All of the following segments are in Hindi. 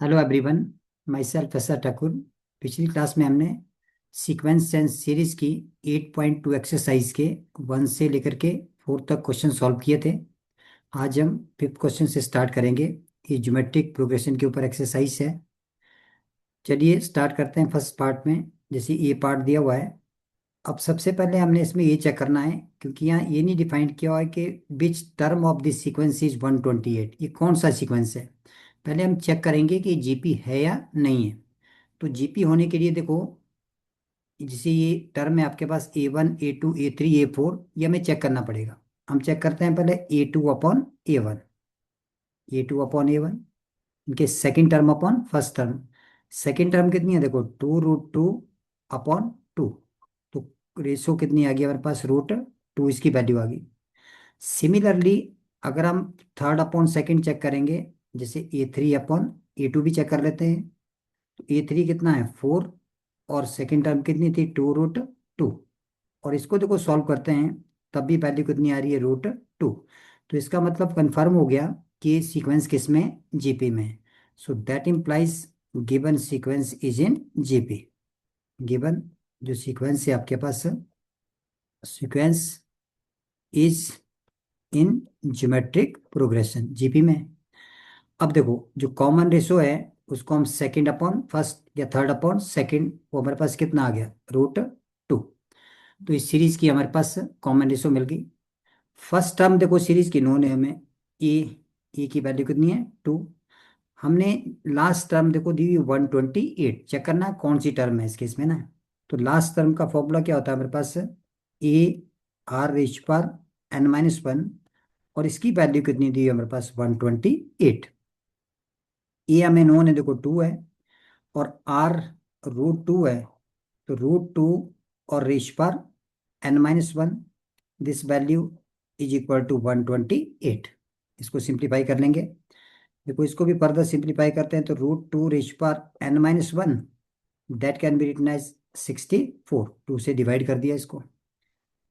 Hello everyone. My self S Thakur. पिछली क्लास में हमने सीक्वेंस एंड सीरीज की 8.2 एक्सरसाइज के 1 से लेकर के 4 तक क्वेश्चन सॉल्व किए थे। आज हम 5th क्वेश्चन से स्टार्ट करेंगे। ये ज्योमेट्रिक प्रोग्रेशन के ऊपर एक्सरसाइज है। चलिए स्टार्ट करते हैं फर्स्ट पार्ट में। जैसे ये पार्ट दिया हुआ है। अब सबसे पहले हमने इसमें ये चेक करना है, क्योंकि यहाँ ये नहीं डिफाइन किया हुआ है कि which term of this sequence is 128। ये कौन सा सीक्वेंस है। पहले हम चेक करेंगे कि जीपी है या नहीं है। तो जीपी होने के लिए देखो, जैसे ये टर्म है आपके पास A1 A2 A3 A4, ये हमें चेक करना पड़ेगा। हम चेक करते हैं पहले A2 upon A1। A2 upon A1 इनके second term upon first term. Second term कितनी है, देखो 2√2 अपॉन 2। तो रेशो कितनी आ गई हमारे पास, √2, इसकी वैल्यू आ गई। सिमिलरली अगर हम थर्ड अपॉन सेकंड चेक करेंगे, जैसे A3 अपॉन A2 भी चेक कर लेते हैं। तो A3 कितना है, 4, और सेकंड टर्म कितनी थी, 2√2। और इसको देखो सॉल्व करते हैं, तब भी वैल्यू कितनी आ रही है, √2। तो इसका मतलब कंफर्म हो गया कि सीक्वेंस किस में, जीपी में। So that implies given sequence is in GP. Given जो सीक्वेंस है आपके पास, sequence is in geometric progression, GP में। अब देखो जो कॉमन रेशो है, उसको हम सेकंड अपॉन फर्स्ट या थर्ड अपॉन सेकंड, वो हमारे पास कितना आ गया, √2। तो इस सीरीज की हमारे पास कॉमन रेशो मिल गई। फर्स्ट टर्म देखो सीरीज की नोन है हमें, ए। ए की वैल्यू कितनी है, 2। हमने लास्ट टर्म देखो दी हुई 128, चेक करना है कौन सी टर्म है इस केस में ना। तो लास्ट टर्म का फॉर्मूला क्या होता है हमारे पास, A r⁻n−1, और इसकी वैल्यू कितनी दी है हमारे पास, 128। ए हमें नोन है, देखो 2 है, और आर √2 है। तो √2 और raise power n−1, this value is equal to 128। इसको सिंप्लीफाई कर लेंगे। देखो इसको भी फर्दर सिंप्लीफाई करते हैं, तो √2 raise power n−1, that can be written as 64। 2 से डिवाइड कर दिया इसको।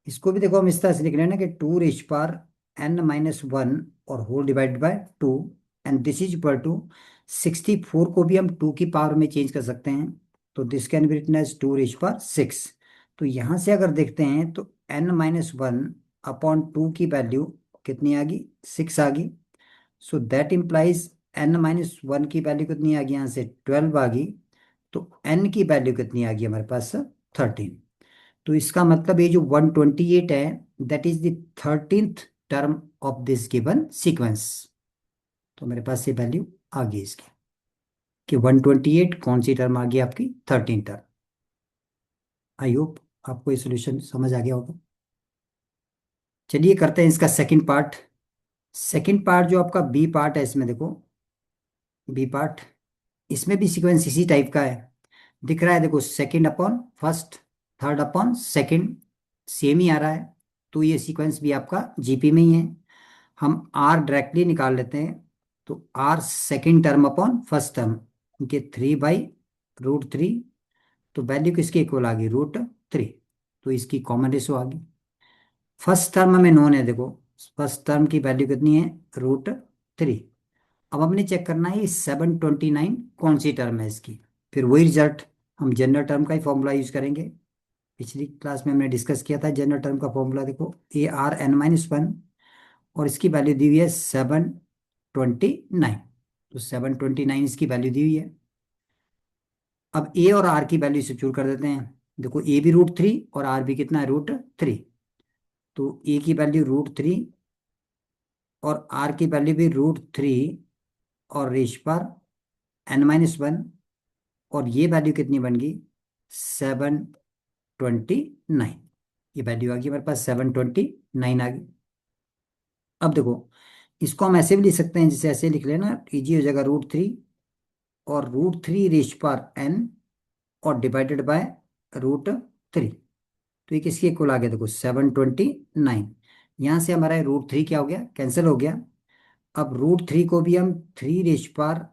इसको भी देखो हम इस तरह से लिख रहे हैं ना कि 2 रेश पर n−1 और whole divide by 2, and this is equal to 64 को भी हम 2 की पावर में चेंज कर सकते हैं। तो this can be written as 2 raise पर 6। तो यहाँ से अगर देखते हैं तो n−1 अपॉन 2 की वैल्यू कितनी आ गई, 6 आ गई। सो दैट इम्प्लाइज n−1 की वैल्यू कितनी आ गई, यहाँ से 12 आ गई। तो n की वैल्यू कितनी आ गई हमारे पास, 13। तो इसका मतलब ये जो 128 है, that is the 13th term of this given sequence. तो मेरे पास ये वैल्यू आ गई इसकी, कि 128 कौन सी टर्म आ गई आपकी, 13 टर्म। आई होप आपको ये सोल्यूशन समझ आ गया होगा। चलिए करते हैं इसका सेकंड पार्ट। सेकंड पार्ट जो आपका बी पार्ट है, इसमें देखो बी पार्ट, इसमें भी सीक्वेंस इसी टाइप का है। दिख रहा है देखो, second upon first, third upon second, same ही आ रहा है। तो ये सीक्वेंस भी आपका जीपी में ही है। हम आर डायरेक्टली निकाल लेते हैं। तो r second term upon first term, इनके 3/√3। तो वैल्यू किसके इक्वल आ गई, √3। तो इसकी कॉमन रेशो आ गई। फर्स्ट टर्म हमें नोन है, देखो फर्स्ट टर्म की वैल्यू कितनी है, √3। अब हमने चेक करना है ये 729 कौन सी टर्म है इसकी। फिर वही रिजल्ट, हम जनरल टर्म का ही फॉर्मूला यूज करेंगे। पिछली क्लास में हमने डिस्कस किया था जनरल टर्म का फॉर्मूला, देखो ARn−1, और इसकी वैल्यू दी हुई है 729। तो 729 इसकी वैल्यू दी हुई है। अब ए और आर की वैल्यू सब्स्टिट्यूट कर देते हैं। देखो ए भी √3 और आर भी कितना है, √3। तो ए की वैल्यू √3 और आर की वैल्यू भी √3, और रेश पर n−1, और ये वैल्यू कितनी बन गई, 729। ये वैल्यू आ गई हमारे पास, 729 आ गई। अब देखो इसको हम ऐसे भी लिख सकते हैं, जैसे ऐसे लिख लेना, इजी हो जाएगा, √3 और √3 रेश पर n, और डिवाइडेड बाय √3। तो ये किसके इक्वल आ गया, देखो 729। यहाँ से हमारा √3 क्या हो गया, कैंसिल हो गया। अब √3 को भी हम 3 रेश पर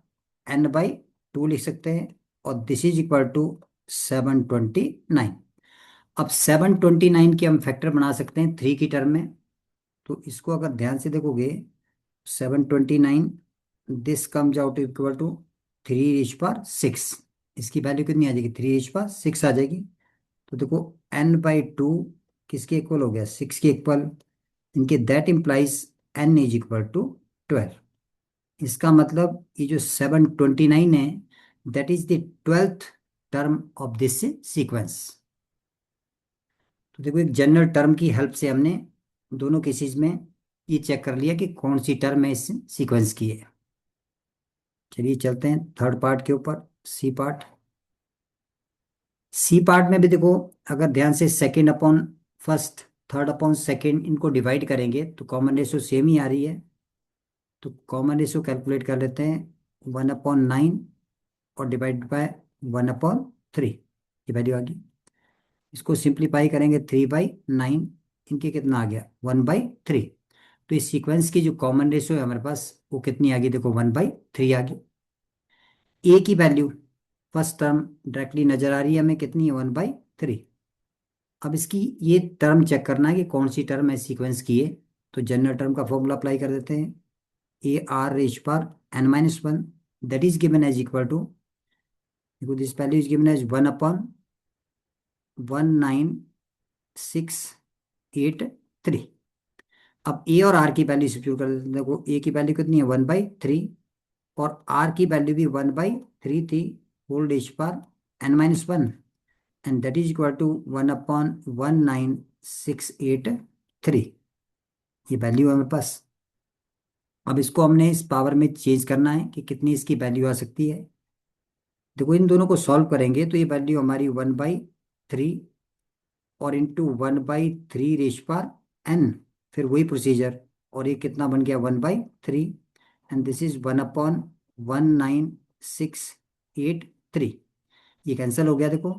n/2 लिख सकते हैं, और दिस इज इक्वल टू 729। अब 729 के हम फैक्टर बना सकते हैं 3 की टर्म में। तो इसको अगर ध्यान से देखोगे, 729, this comes out equal to three raise power six. इसकी वैल्यू कितनी आ जाएगी, थ्री रेज पावर सिक्स आ जाएगी। तो देखो n/2 किसके इक्वल हो गया, सिक्स के इक्वल। इनके that implies n is equal to 12। इसका मतलब ये जो 729 है, that is the 12th term of this sequence. तो देखो एक जनरल टर्म की हेल्प से हमने दोनों केसेस में ये चेक कर लिया कि कौन सी टर्म है इस सीक्वेंस की है। चलिए चलते हैं थर्ड पार्ट के ऊपर, सी पार्ट। सी पार्ट में भी देखो, अगर ध्यान से second upon first, third upon second, इनको डिवाइड करेंगे तो कॉमन रेशियो सेम ही आ रही है। तो कॉमन रेशियो कैलकुलेट कर लेते हैं, 1/9 और डिवाइड बाय 1/3, ये वैल्यू आ गई। इसको सिंप्लीफाई करेंगे, 3/9, इनके कितना आ गया, 1/3। तो इस सीक्वेंस की जो कॉमन रेशियो है हमारे पास, वो कितनी आ गई, देखो 1/3 आ गई। ए की वैल्यू फर्स्ट टर्म डायरेक्टली नजर आ रही है हमें, कितनी है, 1/3। अब इसकी ये टर्म चेक करना है कि कौन सी टर्म है सीक्वेंस की है। तो जनरल टर्म का फॉर्मूला अप्लाई कर देते हैं, ए आर रेज पर n-1, that is given as equal to, देखो this value is given as 1/19683। अब ए और आर की वैल्यू सब्स्टिट्यूट कर देते हैं। देखो ए की वैल्यू कितनी है, 1/3, और आर की वैल्यू भी 1/3 थी, होल रेज पर n-1, and that is equal to 1/19683। ये वैल्यू है हमारे पास। अब इसको हमने इस पावर में चेंज करना है कि कितनी इसकी वैल्यू आ सकती है। देखो इन दोनों को सॉल्व करेंगे तो ये वैल्यू हमारी 1/3 और इंटू 1/3 रेश पर n, फिर वही प्रोसीजर, और ये कितना बन गया, 1/3, एंड दिस इज 1/19683। ये कैंसिल हो गया देखो।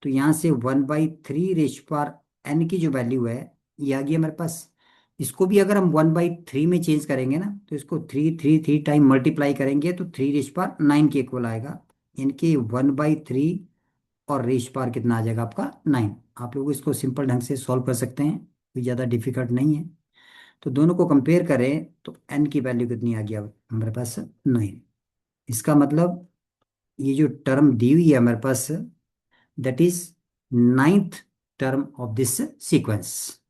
तो यहाँ से 1/3 रेश पर n की जो वैल्यू है, ये आ गई हमारे पास। इसको भी अगर हम 1/3 में चेंज करेंगे ना, तो इसको three three three time multiply करेंगे तो 3 रेश पर 9 के इक्वल आएगा। इनके 1/3 और रेश पार कितना आ जाएगा आपका, 9। आप लोग इसको सिंपल ढंग से सॉल्व कर सकते हैं, कोई ज़्यादा डिफिकल्ट नहीं है। तो दोनों को कंपेयर करें तो n की वैल्यू कितनी आ गया हमारे पास, 9। इसका मतलब ये जो टर्म दी हुई है हमारे पास, that is ninth term of this sequence.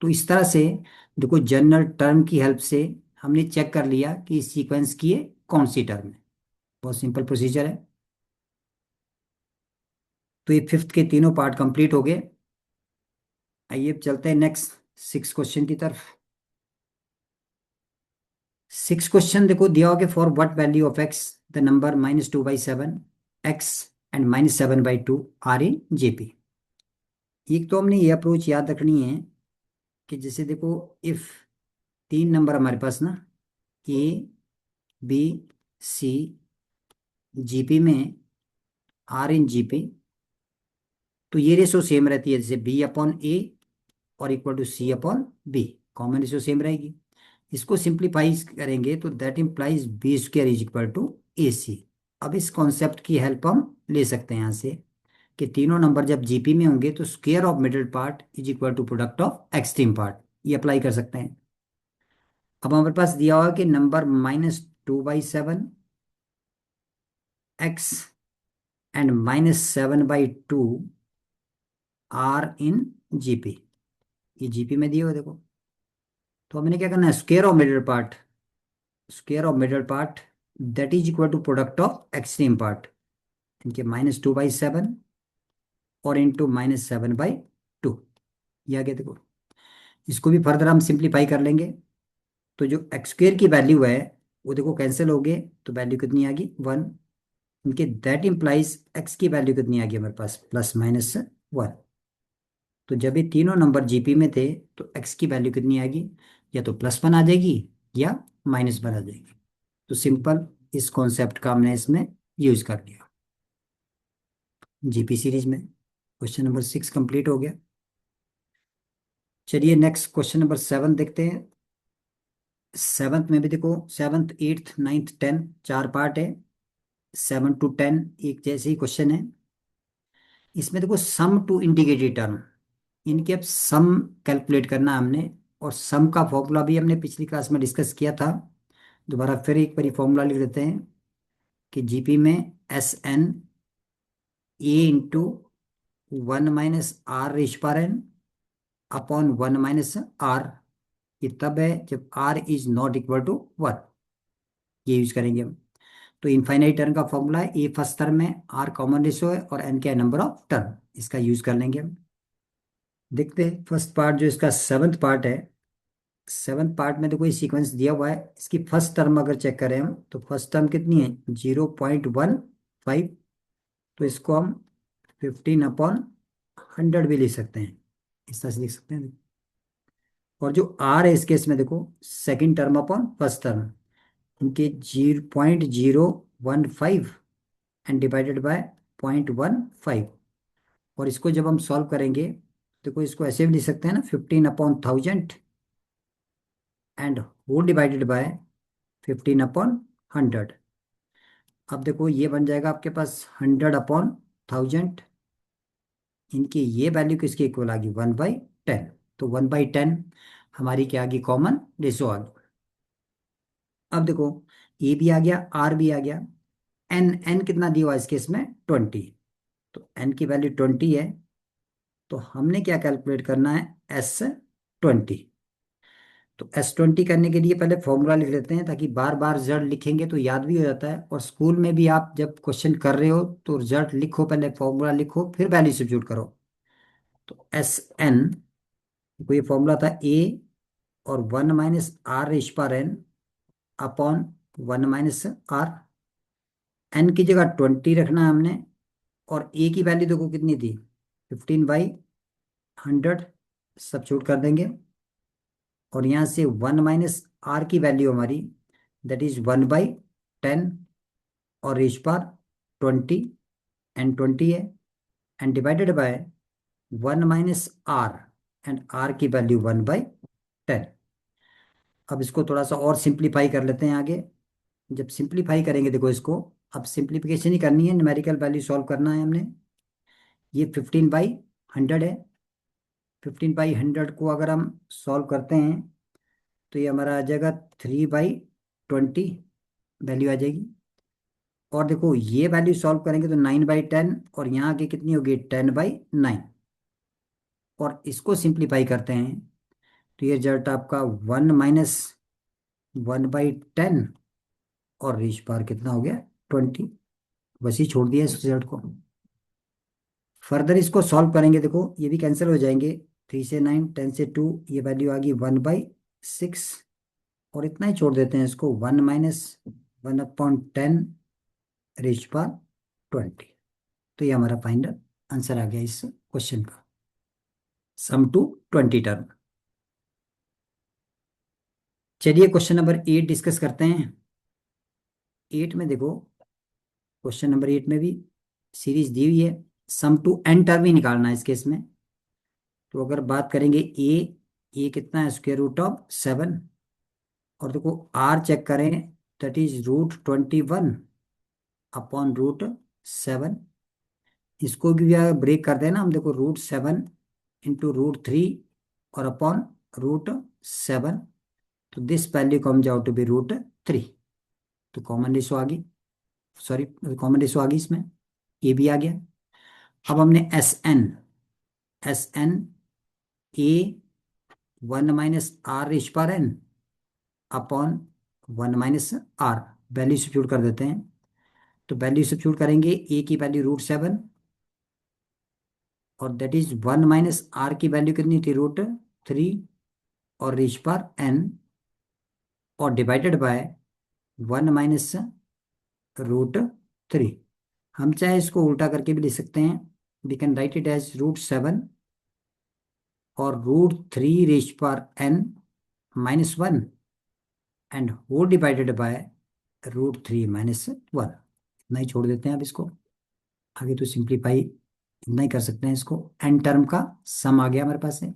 तो इस तरह से देखो जनरल टर्म की हेल्प से हमने चेक कर लिया कि इस सीक्वेंस की ये कौन सी टर्म है। बहुत सिंपल प्रोसीजर है। तो ये फिफ्थ के तीनों पार्ट कंप्लीट हो गए। आइए अब चलते हैं नेक्स्ट सिक्स क्वेश्चन की तरफ। सिक्स क्वेश्चन देखो दिया होगा, for what value of x the number -2/7 x and -7/2 are in GP. एक तो हमने ये अप्रोच याद रखनी है कि जैसे देखो, इफ तीन नंबर हमारे पास ना, ए बी सी जीपी में, आर इन जीपी, तो ये रेशो सेम रहती है, जैसे b/a और equal to c/b, common ratio same रहेगी। इसको सिंप्लीफाई करेंगे तो that implies b² is equal to AC। अब इस कॉन्सेप्ट की हेल्प हम ले सकते हैं यहाँ से कि तीनों नंबर जब जीपी में होंगे तो square of middle part is equal to product of extreme part, ये अप्लाई कर सकते हैं। अब हमारे पास दिया हुआ कि number -2/7 x and -7/2 are in GP, ये जीपी में दिए हुए देखो। तो हमने क्या करना है, square of middle part, square of middle part that is equal to product of extreme part, इनके -2/7 और इंटू -7/2, ये आ गया देखो। इसको भी फर्दर हम सिंप्लीफाई कर लेंगे तो जो एक्स स्क्वेयर की वैल्यू है वो देखो कैंसिल हो गए, तो वैल्यू कितनी आ गई, 1। इनके दैट इम्प्लाइज एक्स की वैल्यू कितनी आ गई हमारे पास, +-1। तो जब ये तीनों नंबर जीपी में थे तो एक्स की वैल्यू कितनी आएगी, या तो +1 आ जाएगी या -1 आ जाएगी। तो सिंपल इस कॉन्सेप्ट का हमने इसमें यूज कर लिया जीपी सीरीज में। क्वेश्चन नंबर 6 कंप्लीट हो गया। चलिए नेक्स्ट क्वेश्चन नंबर 7 देखते हैं। सेवन्थ में भी देखो, सेवन्थ एट्थ नाइन्थ टेंथ चार पार्ट है, 7 to 10 एक जैसे ही क्वेश्चन है। इसमें देखो सम टू इंटीग्रेटेड टर्म, इनके अब सम कैलकुलेट करना है हमने, और सम का फॉर्मूला भी हमने पिछली क्लास में डिस्कस किया था। दोबारा फिर एक बार फॉर्मूला लिख देते हैं, कि जीपी में SN a into 1 - r⁻n upon 1 - r। ये तब है जब r is not equal to 1। ये यूज करेंगे हम। तो इनफाइनाइट टर्म का फॉर्मूला है, ए फर्स्ट टर्म है, r कॉमन रेशो है और n क्या है, नंबर ऑफ टर्म। इसका यूज कर लेंगे हम। देखते हैं फर्स्ट पार्ट जो इसका सेवन्थ पार्ट है। सेवन्थ पार्ट में तो कोई सीक्वेंस दिया हुआ है। इसकी फर्स्ट टर्म अगर चेक करें हम, तो फर्स्ट टर्म कितनी है, 0.15। तो इसको हम 15/100 भी लिख सकते हैं, इस तरह से लिख सकते हैं। और जो आर है इस केस में देखो, second term upon first term, इनके 0.015 एंड डिवाइडेड बाय 0.15। और इसको जब हम सॉल्व करेंगे, देखो इसको ऐसे भी लिख सकते हैं ना, 15/1000 एंड होल डिवाइडेड बाय 15/100। अब देखो ये बन जाएगा आपके पास 100/1000। इनकी ये वैल्यू किसके इक्वल आ गई, 1/10। तो 1/10 हमारी क्या आ गई, कॉमन रेशो आ गई। अब देखो ए भी आ गया, आर भी आ गया। एन एन कितना दिया हुआ है इस केस में, 20। तो एन की वैल्यू 20 है। तो हमने क्या कैलकुलेट करना है, S20। तो S20 करने के लिए पहले फॉर्मूला लिख लेते हैं, ताकि बार बार रिजल्ट लिखेंगे तो याद भी हो जाता है। और स्कूल में भी आप जब क्वेश्चन कर रहे हो तो रिजल्ट लिखो, पहले फॉर्मूला लिखो, फिर वैल्यू सब्स्टिट्यूट करो। तो SN, को ये फॉर्मूला था ए और 1 - r⁻n अपॉन 1 - r। एन की जगह 20 रखना है हमने। और ए की वैल्यू देखो कितनी थी, 15/100। सब्स्टिट्यूट कर देंगे। और यहाँ से 1 - r की वैल्यू हमारी, दैट इज 1/10। और रेश पार 20 एंड 20 है, and divided by 1 - r। And r की वैल्यू 1/10। अब इसको थोड़ा सा और सिंप्लीफाई कर लेते हैं आगे। जब सिंप्लीफाई करेंगे, देखो इसको अब सिंप्लीफिकेशन ही करनी है, न्यूमेरिकल वैल्यू सॉल्व करना है हमने। ये 15/100 है। 15/100 को अगर हम सॉल्व करते हैं, तो ये हमारा आ जाएगा 3/20 वैल्यू आ जाएगी। और देखो ये वैल्यू सॉल्व करेंगे तो 9/10, और यहाँ आगे कितनी होगी, 10/9। और इसको सिंप्लीफाई करते हैं, तो ये रिजल्ट आपका 1 - 1/10। और रेश पार कितना हो गया, 20। बस ही छोड़ दिया इस रिजल्ट को। फर्दर इसको सॉल्व करेंगे, देखो ये भी कैंसिल हो जाएंगे। 3 से 9, 10 से 2, ये वैल्यू आ गई 1/6। और इतना ही छोड़ देते हैं इसको, 1 - 1/10 रेज पार 20। तो ये हमारा फाइनल आंसर आ गया इस क्वेश्चन का, सम टू 20 टर्म। चलिए क्वेश्चन नंबर 8 डिस्कस करते हैं। 8 में देखो, क्वेश्चन नंबर 8 में भी सीरीज दी हुई है, सम टू n टर्म ही निकालना है इस केस में। तो अगर बात करेंगे ए कितना है, √7। और देखो आर चेक करें, दैट इज √21 अपॉन √7। इसको भी ब्रेक कर देना हम, देखो √7 इंटू √3 और अपॉन √7। तो this value comes out to be √3। तो कॉमन रेशो आ गई, सॉरी कॉमन रेशो आ गई इसमें, ए भी आ गया। अब हमने S N a 1 - r⁻n upon 1 - r, value substitute कर देते हैं। तो वैल्यू सब्स्टिट्यूट करेंगे, ए की वैल्यू √7, और दैट इज 1 - r की वैल्यू कितनी थी, √3, और रेश पार n, और डिवाइडेड बाय 1 - √3। हम चाहे इसको उल्टा करके भी लिख सकते हैं, we can write it as √7 और √3 raise power n-1 and whole divided by √3 - 1। इतना ही छोड़ देते हैं अब इसको, आगे तो सिंप्लीफाई इतना ही कर सकते हैं इसको। एन टर्म का सम आ गया हमारे पास है।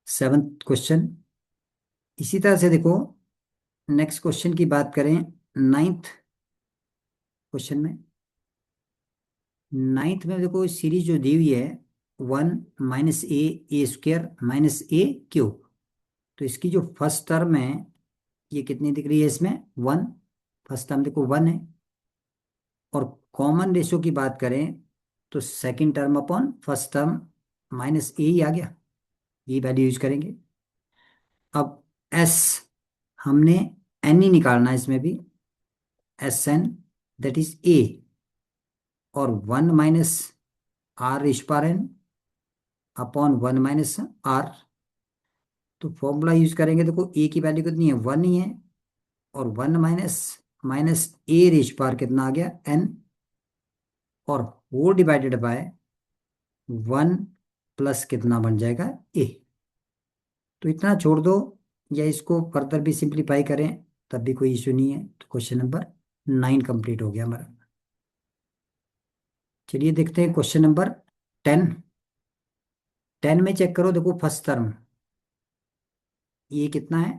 Seventh question. इसी तरह से देखो, नेक्स्ट क्वेश्चन की बात करें, नाइन्थ क्वेश्चन में। नाइन्थ में देखो सीरीज जो दी हुई है, 1 - a² - a³ तो इसकी जो फर्स्ट टर्म है, ये कितनी दिख रही है इसमें, 1। फर्स्ट टर्म देखो 1 है, और कॉमन रेशियो की बात करें तो second term upon first term minus a ही आ गया, ये वैल्यू यूज करेंगे। अब एस हमने एन ही निकालना है इसमें भी, S N that is a, और 1 - r raise power n upon 1 - r. तो फॉर्मूला यूज करेंगे, देखो ए की वैल्यू कितनी है 1 ही है, और 1 माइनस ए रेश पार कितना आ गया एन, और वो डिवाइडेड बाय 1 प्लस कितना बन जाएगा ए। तो इतना छोड़ दो, या इसको फर्दर भी सिंप्लीफाई करें तब भी कोई इशू नहीं है। तो क्वेश्चन नंबर 9 कंप्लीट हो गया हमारा। चलिए देखते हैं क्वेश्चन नंबर 10। 10 में चेक करो, देखो फर्स्ट टर्म ये कितना है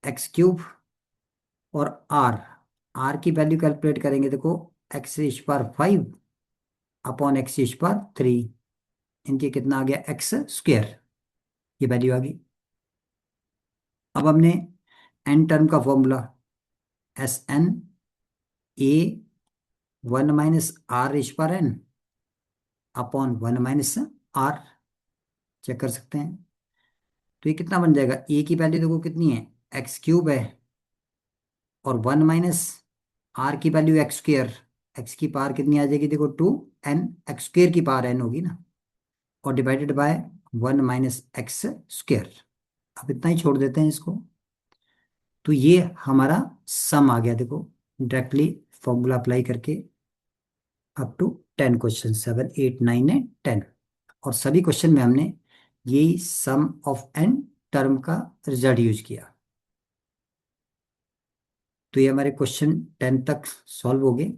x³ और r, r की वैल्यू कैलकुलेट करेंगे, देखो x⁵ 5 अपॉन x⁵3, इनके कितना आ गया x², ये वैल्यू आ गई। अब हमने n टर्म का formula S N a 1 - r⁵n upon 1 - r, check कर सकते हैं। तो ये कितना बन जाएगा, ए की वैल्यू देखो कितनी है x³ है, और 1 - आर की वैल्यू x², एक्स की पावर कितनी आ जाएगी देखो 2n, x² की पावर n होगी ना, और डिवाइडेड बाय 1 - x²। अब इतना ही छोड़ देते हैं इसको। तो ये हमारा सम आ गया, देखो डायरेक्टली फॉर्मूला अप्लाई करके अप टू 10 क्वेश्चन, 7 8 9 है 10, और सभी क्वेश्चन में हमने यही सम ऑफ एन टर्म का रिजल्ट यूज किया। तो ये हमारे क्वेश्चन 10 तक सॉल्व हो गए।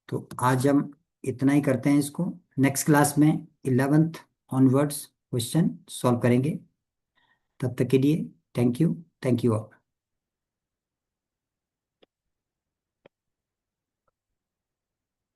तो आज हम इतना ही करते हैं इसको, नेक्स्ट क्लास में 11th ऑनवर्ड्स क्वेश्चन सॉल्व करेंगे। तब तक के लिए thank you, thank you all.